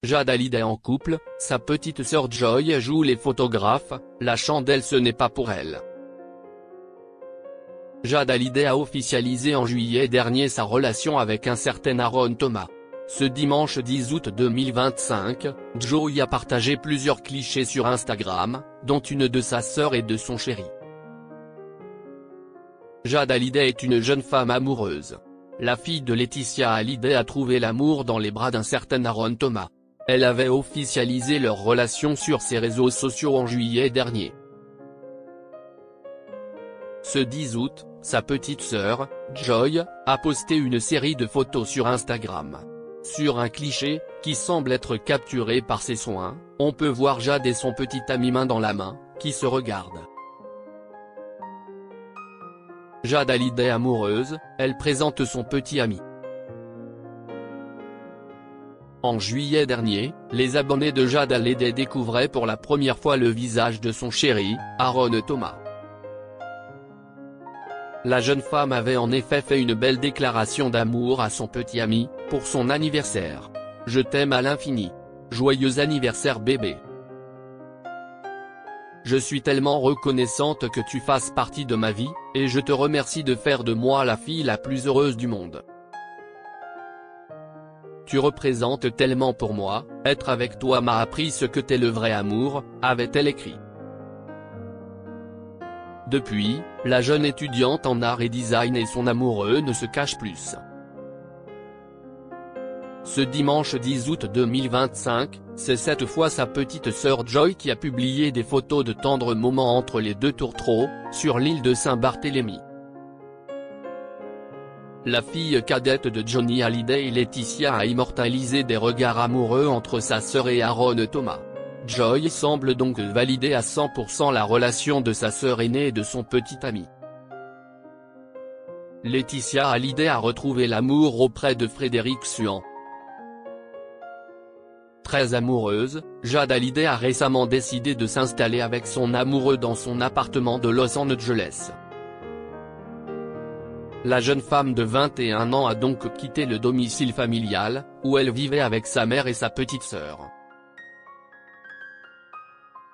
Jade Hallyday en couple, sa petite sœur Joy joue les photographes, la chandelle ce n'est pas pour elle. Jade Hallyday a officialisé en juillet dernier sa relation avec un certain Aaron Thomas. Ce dimanche 10 août 2025, Joy a partagé plusieurs clichés sur Instagram, dont une de sa sœur et de son chéri. Jade Hallyday est une jeune femme amoureuse. La fille de Laetitia Hallyday a trouvé l'amour dans les bras d'un certain Aaron Thomas. Elle avait officialisé leur relation sur ses réseaux sociaux en juillet dernier. Ce 10 août, sa petite sœur, Joy, a posté une série de photos sur Instagram. Sur un cliché, qui semble être capturé par ses soins, on peut voir Jade et son petit ami main dans la main, qui se regardent. Jade Hallyday amoureuse, elle présente son petit ami. En juillet dernier, les abonnés de Jade Hallyday découvraient pour la première fois le visage de son chéri, Aaron Thomas. La jeune femme avait en effet fait une belle déclaration d'amour à son petit ami, pour son anniversaire. « Je t'aime à l'infini. Joyeux anniversaire bébé. Je suis tellement reconnaissante que tu fasses partie de ma vie, et je te remercie de faire de moi la fille la plus heureuse du monde. Tu représentes tellement pour moi, être avec toi m'a appris ce que t'es le vrai amour », avait-elle écrit. Depuis, la jeune étudiante en art et design et son amoureux ne se cachent plus. Ce dimanche 10 août 2025, c'est cette fois sa petite sœur Joy qui a publié des photos de tendres moments entre les deux tourtereaux, sur l'île de Saint-Barthélemy. La fille cadette de Johnny Hallyday, Laetitia, a immortalisé des regards amoureux entre sa sœur et Aaron Thomas. Joy semble donc valider à 100% la relation de sa sœur aînée et de son petit ami. Laetitia Hallyday a retrouvé l'amour auprès de Frédéric Suhan. Très amoureuse, Jade Hallyday a récemment décidé de s'installer avec son amoureux dans son appartement de Los Angeles. La jeune femme de 21 ans a donc quitté le domicile familial, où elle vivait avec sa mère et sa petite sœur.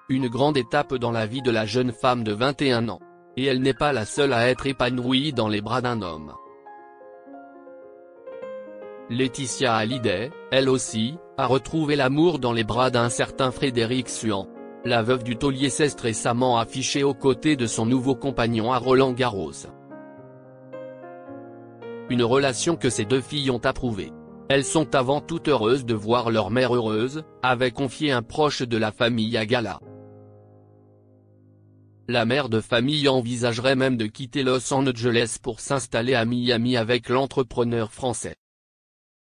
Une grande étape dans la vie de la jeune femme de 21 ans. Et elle n'est pas la seule à être épanouie dans les bras d'un homme. Laetitia Hallyday, elle aussi, a retrouvé l'amour dans les bras d'un certain Frédéric Suhan. La veuve du taulier s'est récemment affichée aux côtés de son nouveau compagnon à Roland-Garros. Une relation que ces deux filles ont approuvée. Elles sont avant tout heureuses de voir leur mère heureuse, avait confié un proche de la famille à Gala. La mère de famille envisagerait même de quitter Los Angeles pour s'installer à Miami avec l'entrepreneur français.